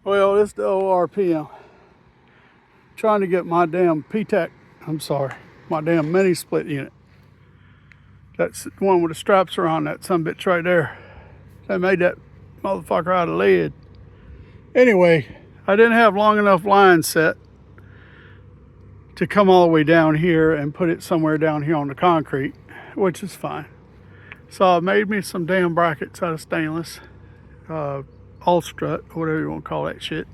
Well, this the old RPM. Trying to get my damn my damn mini split unit. That's the one with the straps around that sumbitch right there. They made that motherfucker out of lead. Anyway, I didn't have long enough line set to come all the way down here and put it somewhere down here on the concrete, which is fine. So I made me some damn brackets out of stainless, all strut, whatever you want to call that shit.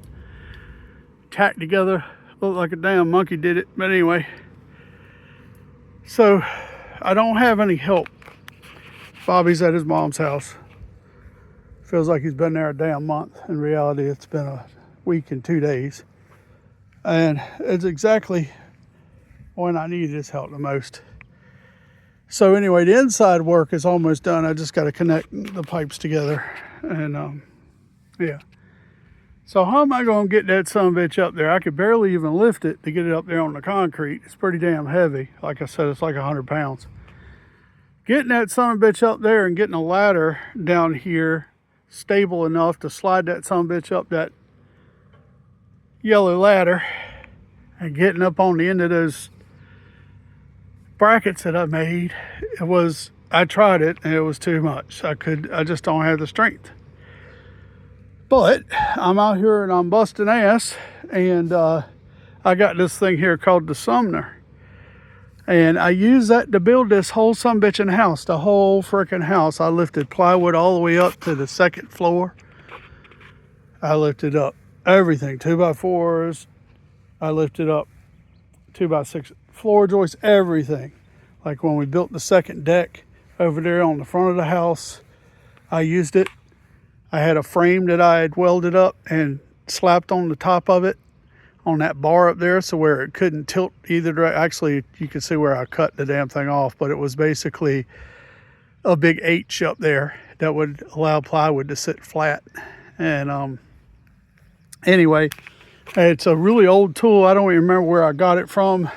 Tacked together, looked like a damn monkey did it, but anyway. So I don't have any help. Bobby's at his mom's house. Feels like he's been there a damn month. In reality, it's been a week and 2 days. And it's exactly when I need his help the most. So anyway, the inside work is almost done. I just got to connect the pipes together. And yeah. So how am I going to get that sumbitch up there? I could barely even lift it to get it up there on the concrete. It's pretty damn heavy. Like I said, it's like 100 pounds. Getting that sumbitch up there and getting a ladder down here stable enough to slide that sumbitch up that yellow ladder and getting up on the end of those brackets that I made, I tried it and it was too much. I just don't have the strength. But I'm out here and I'm busting ass, and I got this thing here called the Sumner. And I use that to build this whole sumbitchin' house, the whole freaking house. I lifted plywood all the way up to the second floor. I lifted up everything, 2x4s. I lifted up 2x6 floor joists, everything. Like when we built the second deck over there on the front of the house, I used it. I had a frame that I had welded up and slapped on the top of it on that bar up there, so where it couldn't tilt either direction. Actually, you could see where I cut the damn thing off, but it was basically a big H up there that would allow plywood to sit flat. And anyway, it's a really old tool. I don't even remember where I got it from.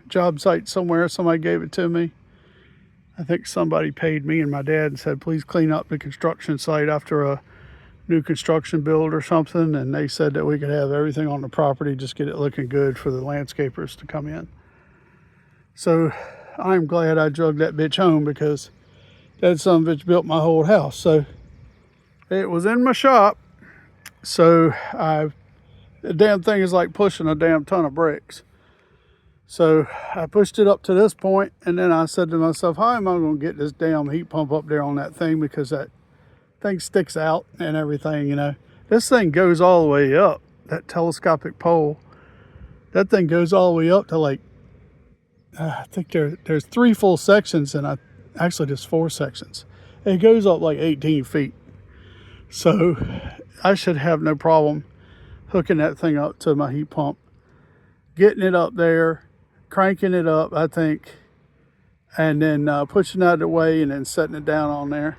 Job site somewhere, somebody gave it to me. I think somebody paid me and my dad and said, please clean up the construction site after a new construction build or something, and they said that we could have everything on the property, just get it looking good for the landscapers to come in. So I'm glad I drug that bitch home, because that son of a bitch built my whole house. So it was in my shop. So the damn thing is like pushing a damn ton of bricks. So I pushed it up to this point, and then I said to myself, how am I going to get this damn heat pump up there on that thing, because that thing sticks out and everything, you know. This thing goes all the way up, that telescopic pole. That thing goes all the way up to like, I think there's 3 full sections, and actually there's 4 sections. It goes up like 18 feet. So I should have no problem hooking that thing up to my heat pump, getting it up there, cranking it up, I think, and then pushing it out of the way and then setting it down on there.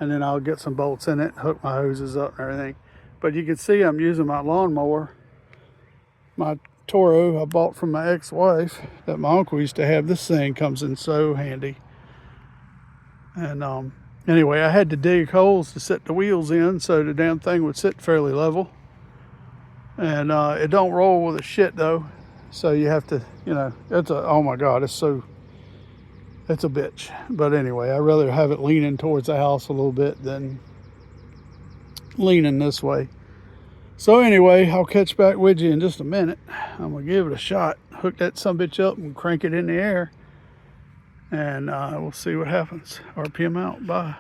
And then I'll get some bolts in it, hook my hoses up and everything. But you can see I'm using my lawnmower, my Toro I bought from my ex-wife that my uncle used to have. This thing comes in so handy. And anyway, I had to dig holes to set the wheels in so the damn thing would sit fairly level. And it don't roll with a shit though. So you have to, you know, oh my God, it's a bitch. But anyway, I'd rather have it leaning towards the house a little bit than leaning this way. So anyway, I'll catch back with you in just a minute. I'm going to give it a shot. Hook that sumbitch up and crank it in the air. And we'll see what happens. RPM out. Bye.